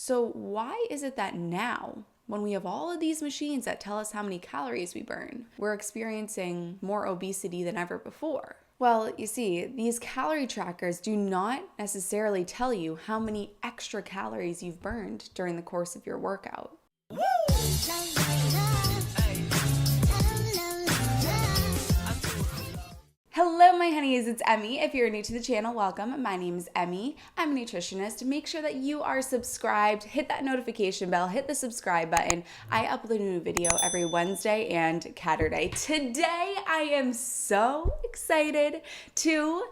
So why is it that now, when we have all of these machines that tell us how many calories we burn, we're experiencing more obesity than ever before? Well, you see, these calorie trackers do not necessarily tell you how many extra calories you've burned during the course of your workout. Hello, my honeys, it's Emmy. If you're new to the channel, welcome. My name is Emmy. I'm a nutritionist. Make sure that you are subscribed, hit that notification bell, hit the subscribe button. I upload a new video every Wednesday and Saturday. Today, I am so excited to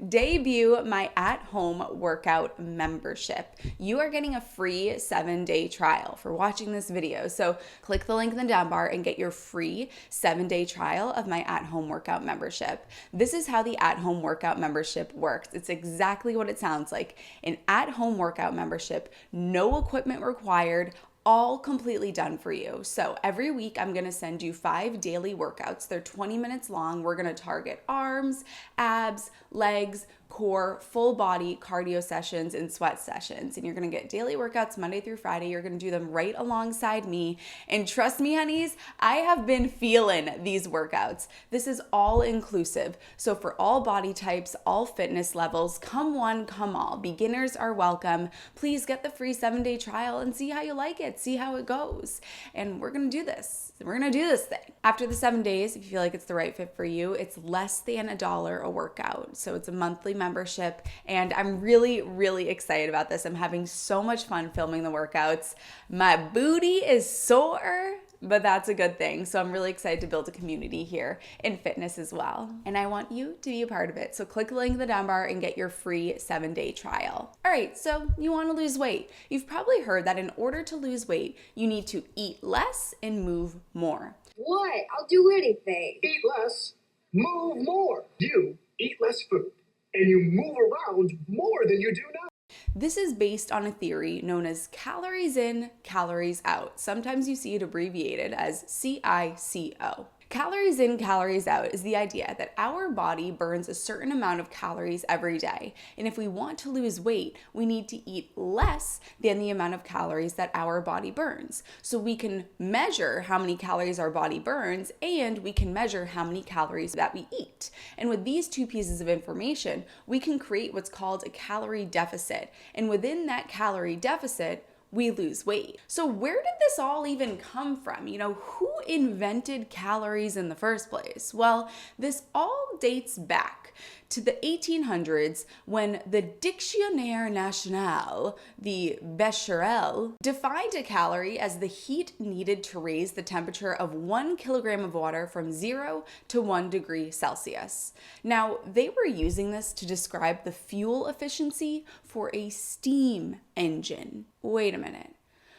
debut my at-home workout membership. You are getting a free 7-day trial for watching this video. So click the link in the down bar and get your free 7-day trial of my at-home workout membership. This is how the at-home workout membership works. It's exactly what it sounds like. An at-home workout membership, no equipment required, all completely done for you. So every week I'm gonna send you 5 daily workouts. They're 20 minutes long. We're gonna target arms, abs, legs, core, full body cardio sessions and sweat sessions. And you're gonna get daily workouts Monday through Friday. You're gonna do them right alongside me. And trust me, honeys, I have been feeling these workouts. This is all inclusive. So for all body types, all fitness levels, come one, come all. Beginners are welcome. Please get the free 7-day trial and see how you like it. See how it goes. And we're gonna do this. We're gonna do this thing. After the 7 days, if you feel like it's the right fit for you, it's less than $1 a workout. So it's a monthly membership, and I'm really, really excited about this. I'm having so much fun filming the workouts. My booty is sore, but that's a good thing. So I'm really excited to build a community here in fitness as well. And I want you to be a part of it. So click the link in the down bar and get your free 7-day trial. All right, so you want to lose weight. You've probably heard that in order to lose weight, you need to eat less and move more. What? I'll do anything. Eat less, move more. You eat less food, and you move around more than you do now. This is based on a theory known as calories in, calories out. Sometimes you see it abbreviated as CICO. Calories in, calories out is the idea that our body burns a certain amount of calories every day. And if we want to lose weight, we need to eat less than the amount of calories that our body burns. So we can measure how many calories our body burns, and we can measure how many calories that we eat. And with these two pieces of information, we can create what's called a calorie deficit. And within that calorie deficit, we lose weight. So where did this all even come from? Who invented calories in the first place? Well, this all dates back to the 1800s when the Dictionnaire National, the Basal, defined a calorie as the heat needed to raise the temperature of 1 kilogram of water from 0 to 1 degree Celsius. Now, they were using this to describe the fuel efficiency for a steam engine. Wait a minute.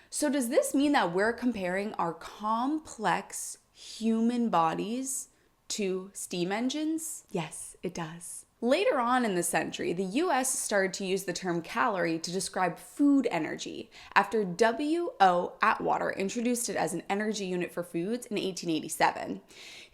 So does this mean that we're comparing our complex human bodies to steam engines? Yes, it does. Later on in the century, the US started to use the term calorie to describe food energy after W.O. Atwater introduced it as an energy unit for foods in 1887.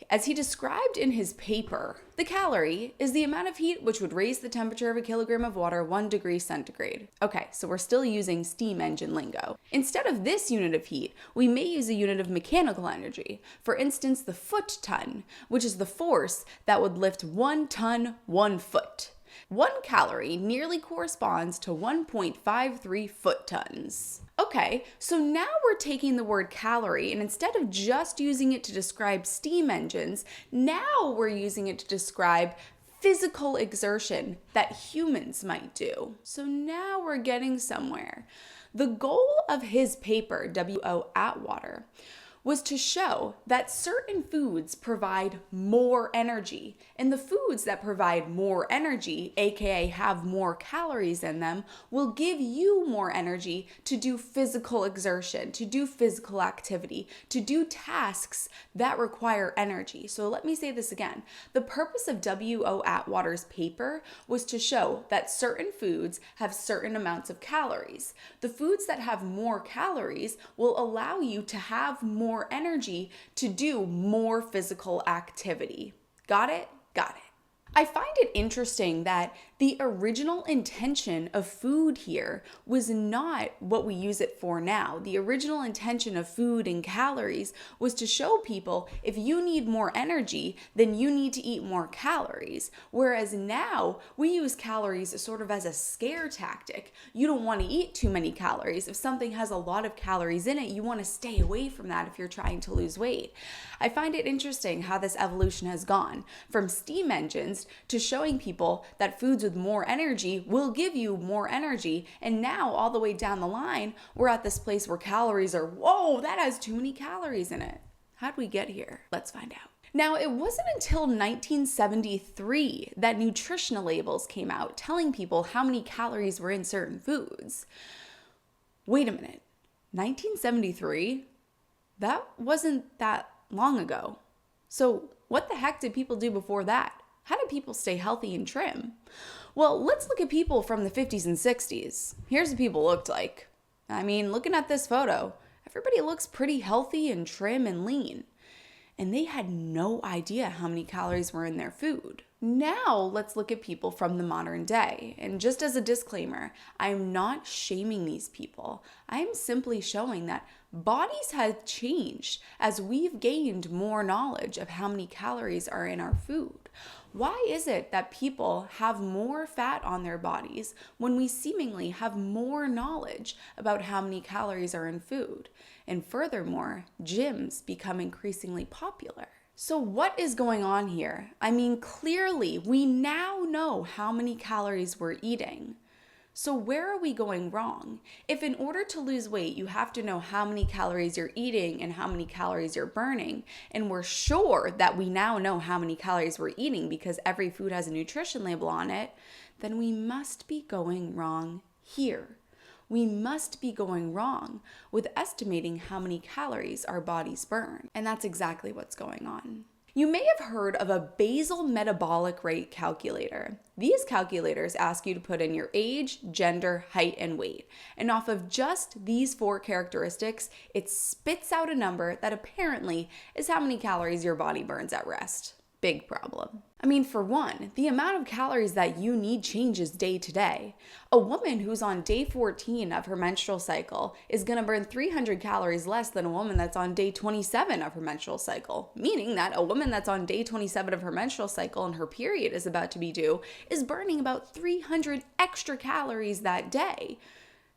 As he described in his paper, the calorie is the amount of heat which would raise the temperature of a kilogram of water 1 degree centigrade. Okay, so we're still using steam engine lingo. Instead of this unit of heat, we may use a unit of mechanical energy. For instance, the foot ton, which is the force that would lift 1 ton 1 foot. 1 calorie nearly corresponds to 1.53 foot tons. Okay, so now we're taking the word calorie, and instead of just using it to describe steam engines, now we're using it to describe physical exertion that humans might do. So now we're getting somewhere. The goal of his paper, W.O. Atwater, was to show that certain foods provide more energy, and the foods that provide more energy, aka have more calories in them, will give you more energy to do physical exertion, to do physical activity, to do tasks that require energy. So let me say this again. The purpose of W.O. Atwater's paper was to show that certain foods have certain amounts of calories. The foods that have more calories will allow you to have more energy to do more physical activity. Got it? Got it. I find it interesting that The original intention of food here was not what we use it for now. The original intention of food and calories was to show people if you need more energy, then you need to eat more calories. Whereas now we use calories sort of as a scare tactic. You don't want to eat too many calories. If something has a lot of calories in it, you want to stay away from that if you're trying to lose weight. I find it interesting how this evolution has gone from steam engines to showing people that foods with more energy will give you more energy. And now all the way down the line, we're at this place where calories are, whoa, that has too many calories in it. How'd we get here? Let's find out. Now, it wasn't until 1973 that nutritional labels came out telling people how many calories were in certain foods. Wait a minute, 1973? That wasn't that long ago. So what the heck did people do before that? How did people stay healthy and trim? Well, let's look at people from the 50s and 60s. Here's what people looked like. I mean, looking at this photo, everybody looks pretty healthy and trim and lean. And they had no idea how many calories were in their food. Now, let's look at people from the modern day. And just as a disclaimer, I'm not shaming these people. I'm simply showing that bodies have changed as we've gained more knowledge of how many calories are in our food. Why is it that people have more fat on their bodies when we seemingly have more knowledge about how many calories are in food? And furthermore, gyms become increasingly popular. So what is going on here? I mean, clearly, we now know how many calories we're eating. So where are we going wrong? If in order to lose weight, you have to know how many calories you're eating and how many calories you're burning, and we're sure that we now know how many calories we're eating because every food has a nutrition label on it, then we must be going wrong here. We must be going wrong with estimating how many calories our bodies burn. And that's exactly what's going on. You may have heard of a basal metabolic rate calculator. These calculators ask you to put in your age, gender, height, and weight. And off of just these 4 characteristics, it spits out a number that apparently is how many calories your body burns at rest. Big problem. I mean, for one, the amount of calories that you need changes day to day. A woman who's on day 14 of her menstrual cycle is going to burn 300 calories less than a woman that's on day 27 of her menstrual cycle, meaning that a woman that's on day 27 of her menstrual cycle and her period is about to be due is burning about 300 extra calories that day.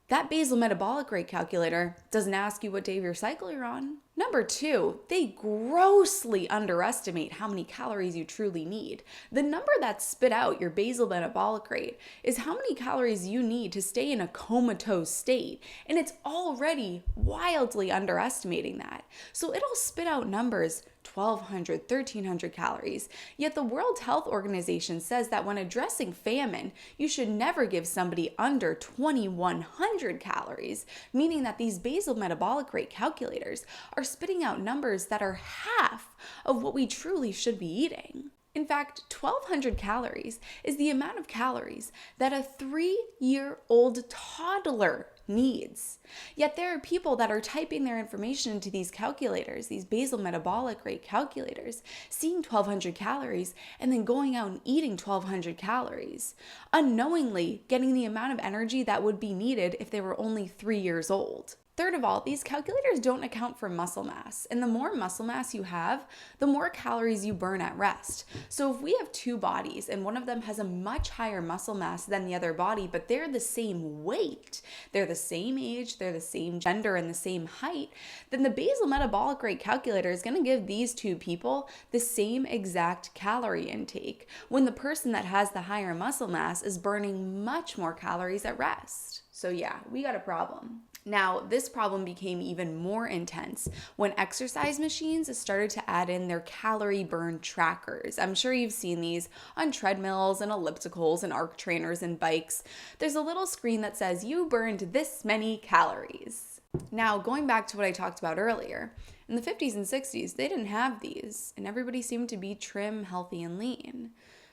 That basal metabolic rate calculator doesn't ask you what day of your cycle you're on. Number 2, they grossly underestimate how many calories you truly need. The number that's spit out, your basal metabolic rate, is how many calories you need to stay in a comatose state. And it's already wildly underestimating that. So it'll spit out numbers 1,200, 1,300 calories. Yet the World Health Organization says that when addressing famine, you should never give somebody under 2,100 calories, meaning that these basal metabolic rate calculators are spitting out numbers that are half of what we truly should be eating. In fact, 1,200 calories is the amount of calories that a 3-year-old toddler needs. Yet there are people that are typing their information into these calculators, these basal metabolic rate calculators, seeing 1,200 calories and then going out and eating 1,200 calories, unknowingly getting the amount of energy that would be needed if they were only 3 years old. Third of all, these calculators don't account for muscle mass, and the more muscle mass you have, the more calories you burn at rest. So if we have 2 bodies and one of them has a much higher muscle mass than the other body, but they're the same weight, they're the same age, they're the same gender, and the same height, then the basal metabolic rate calculator is going to give these 2 people the same exact calorie intake, when the person that has the higher muscle mass is burning much more calories at rest. So yeah, we got a problem. Now, this problem became even more intense when exercise machines started to add in their calorie burn trackers. I'm sure you've seen these on treadmills and ellipticals and arc trainers and bikes. There's a little screen that says you burned this many calories. Now, going back to what I talked about earlier, in the 50s and 60s, they didn't have these, and everybody seemed to be trim, healthy, and lean.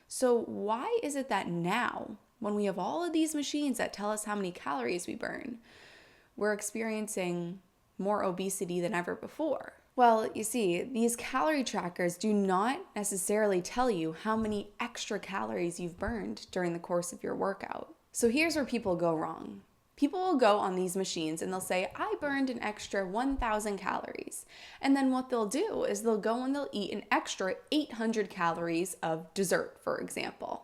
So why is it that now, when we have all of these machines that tell us how many calories we burn, we're experiencing more obesity than ever before? Well, you see, these calorie trackers do not necessarily tell you how many extra calories you've burned during the course of your workout. So here's where people go wrong. People will go on these machines and they'll say, I burned an extra 1,000 calories. And then what they'll do is they'll go and they'll eat an extra 800 calories of dessert, for example.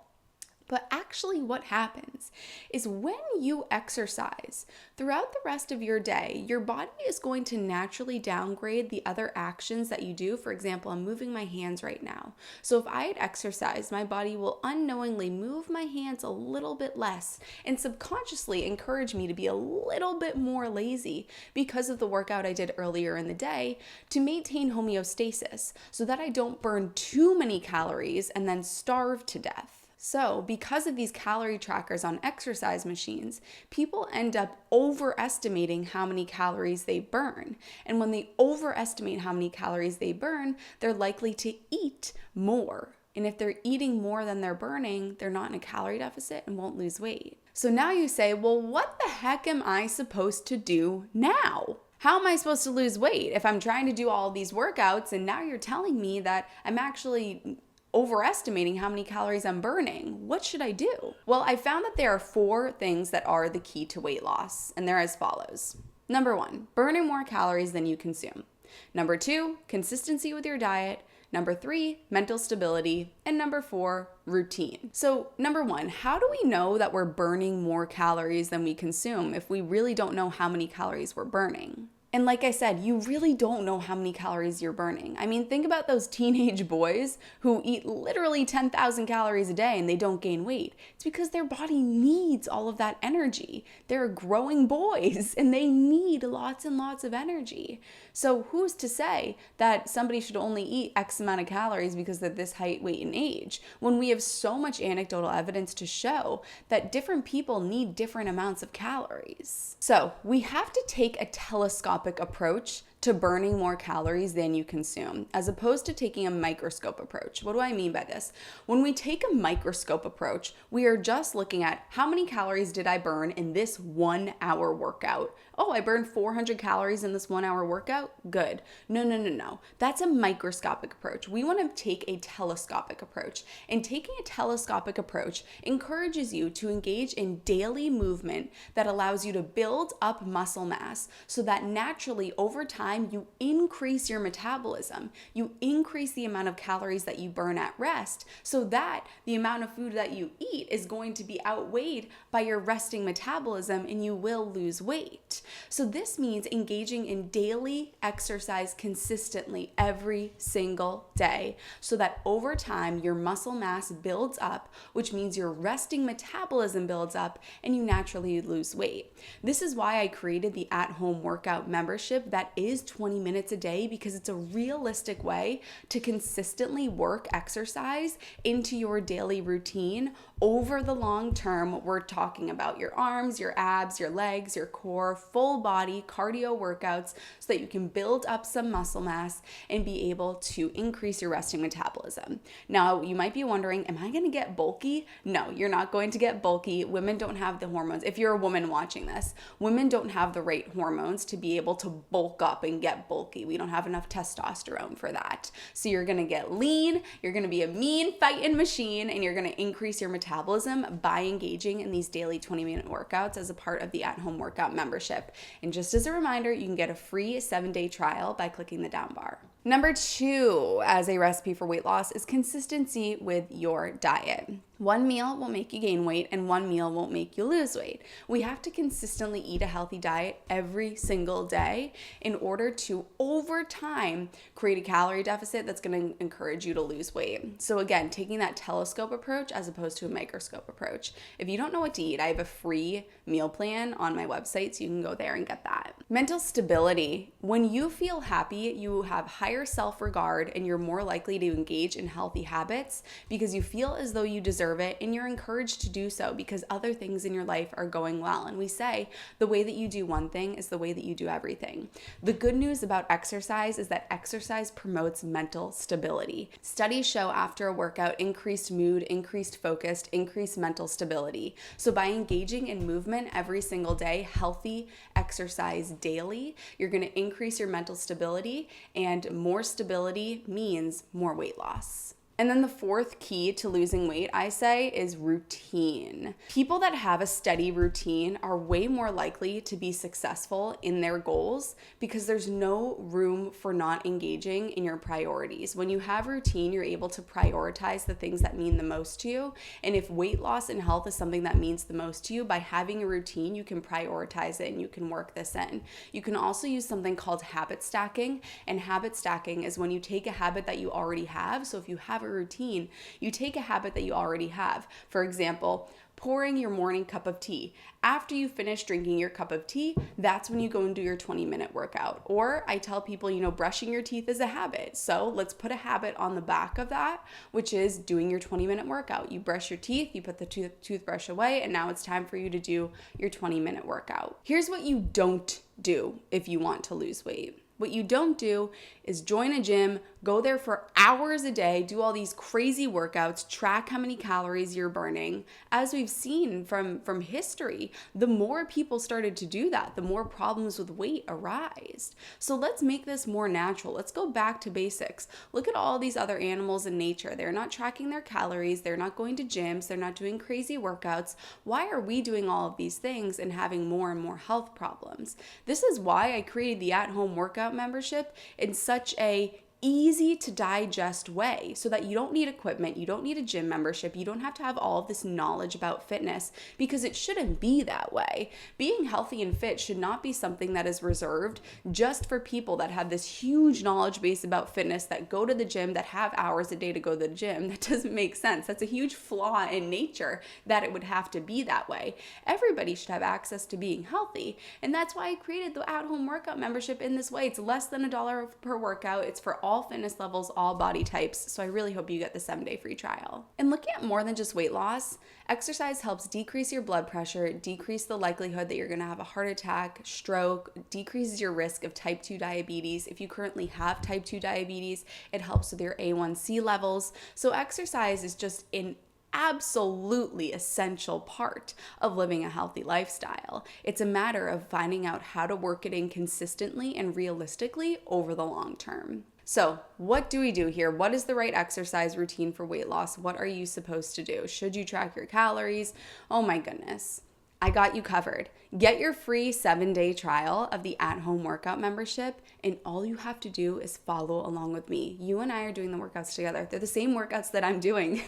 But actually what happens is when you exercise throughout the rest of your day, your body is going to naturally downgrade the other actions that you do. For example, I'm moving my hands right now. So if I had exercised, my body will unknowingly move my hands a little bit less and subconsciously encourage me to be a little bit more lazy because of the workout I did earlier in the day to maintain homeostasis so that I don't burn too many calories and then starve to death. So, because of these calorie trackers on exercise machines, people end up overestimating how many calories they burn. And when they overestimate how many calories they burn, they're likely to eat more. And if they're eating more than they're burning, they're not in a calorie deficit and won't lose weight. So now you say, well, what the heck am I supposed to do now? How am I supposed to lose weight if I'm trying to do all of these workouts and now you're telling me that I'm actually overestimating how many calories I'm burning? What should I do? Well, I found that there are 4 things that are the key to weight loss, and they're as follows. Number 1, burning more calories than you consume. Number 2, consistency with your diet. Number 3, mental stability. And number 4, routine. So number 1, how do we know that we're burning more calories than we consume if we really don't know how many calories we're burning? And like I said, you really don't know how many calories you're burning. I mean, think about those teenage boys who eat literally 10,000 calories a day and they don't gain weight. It's because their body needs all of that energy. They're growing boys and they need lots and lots of energy. So who's to say that somebody should only eat X amount of calories because they're this height, weight, and age, when we have so much anecdotal evidence to show that different people need different amounts of calories? So we have to take a telescopic approach to burning more calories than you consume, as opposed to taking a microscope approach. What do I mean by this? When we take a microscope approach, we are just looking at how many calories did I burn in this 1 hour workout? Oh, I burned 400 calories in this 1 hour workout? Good. No. That's a microscopic approach. We want to take a telescopic approach. And taking a telescopic approach encourages you to engage in daily movement that allows you to build up muscle mass so that naturally over time you increase your metabolism. You increase the amount of calories that you burn at rest so that the amount of food that you eat is going to be outweighed by your resting metabolism and you will lose weight. So this means engaging in daily exercise consistently every single day so that over time your muscle mass builds up, which means your resting metabolism builds up and you naturally lose weight. This is why I created the at-home workout membership that is 20 minutes a day, because it's a realistic way to consistently work exercise into your daily routine. Over the long term, we're talking about your arms, your abs, your legs, your core, full body cardio workouts so that you can build up some muscle mass and be able to increase your resting metabolism. Now, you might be wondering, am I going to get bulky? No, you're not going to get bulky. Women don't have the hormones. If you're a woman watching this, women don't have the right hormones to be able to bulk up and get bulky. We don't have enough testosterone for that. So you're going to get lean, you're going to be a mean fighting machine, and you're going to increase your metabolism by engaging in these daily 20-minute workouts as a part of the at-home workout membership. And just as a reminder, you can get a free 7-day trial by clicking the down bar. Number 2, as a recipe for weight loss, is consistency with your diet. One meal will make you gain weight and one meal won't make you lose weight. We have to consistently eat a healthy diet every single day in order to, over time, create a calorie deficit that's going to encourage you to lose weight. So again, taking that telescope approach as opposed to a microscope approach. If you don't know what to eat, I have a free meal plan on my website, so you can go there and get that. Mental stability. When you feel happy, you have higher self-regard and you're more likely to engage in healthy habits because you feel as though you deserve it and you're encouraged to do so because other things in your life are going well. And we say the way that you do one thing is the way that you do everything. The good news about exercise is that exercise promotes mental stability. Studies show after a workout, increased mood, increased focus, increased mental stability. So by engaging in movement every single day, healthy exercise weight daily, you're going to increase your mental stability, and more stability means more weight loss. And then the fourth key to losing weight, I say, is routine. People that have a steady routine are way more likely to be successful in their goals because there's no room for not engaging in your priorities. When you have routine, you're able to prioritize the things that mean the most to you. And if weight loss and health is something that means the most to you, by having a routine, you can prioritize it and you can work this in. You can also use something called habit stacking. And habit stacking is when you take a habit that you already have. So if you have a routine, you take a habit that you already have. For example, pouring your morning cup of tea. After you finish drinking your cup of tea, that's when you go and do your 20-minute workout. Or I tell people, brushing your teeth is a habit. So let's put a habit on the back of that, which is doing your 20-minute workout. You brush your teeth, you put the toothbrush away, and now it's time for you to do your 20-minute workout. Here's what you don't do if you want to lose weight. What you don't do is join a gym, go there for hours a day, do all these crazy workouts, track how many calories you're burning. As we've seen from history, the more people started to do that, the more problems with weight arise. So let's make this more natural. Let's go back to basics. Look at all these other animals in nature. They're not tracking their calories. They're not going to gyms. They're not doing crazy workouts. Why are we doing all of these things and having more and more health problems? This is why I created the at-home workout membership in such a easy to digest way so that you don't need equipment, you don't need a gym membership, you don't have to have all of this knowledge about fitness because it shouldn't be that way. Being healthy and fit should not be something that is reserved just for people that have this huge knowledge base about fitness, that go to the gym, that have hours a day to go to the gym. That doesn't make sense. That's a huge flaw in nature that it would have to be that way. Everybody should have access to being healthy, and that's why I created the at-home workout membership in this way. It's less than $1 per workout. It's for all fitness levels, all body types. So I really hope you get the 7-day free trial. And looking at more than just weight loss, exercise helps decrease your blood pressure, decrease the likelihood that you're going to have a heart attack, stroke, decreases your risk of type 2 diabetes. If you currently have type 2 diabetes, it helps with your A1C levels. So exercise is just an absolutely essential part of living a healthy lifestyle. It's a matter of finding out how to work it in consistently and realistically over the long term. So what do we do here? What is the right exercise routine for weight loss? What are you supposed to do? Should you track your calories? Oh my goodness. I got you covered. Get your free 7-day trial of the at-home workout membership, and all you have to do is follow along with me. You and I are doing the workouts together. They're the same workouts that I'm doing.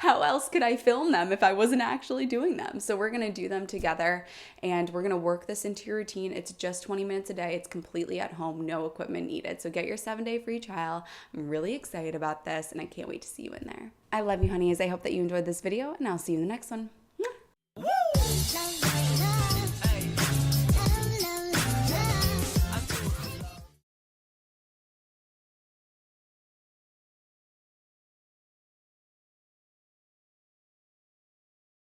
How else could I film them if I wasn't actually doing them? So we're gonna do them together, and we're gonna work this into your routine. It's just 20 minutes a day. It's completely at home, no equipment needed. So get your 7-day free trial. I'm really excited about this, and I can't wait to see you in there. I love you, honeys. I hope that you enjoyed this video, and I'll see you in the next one. Woo!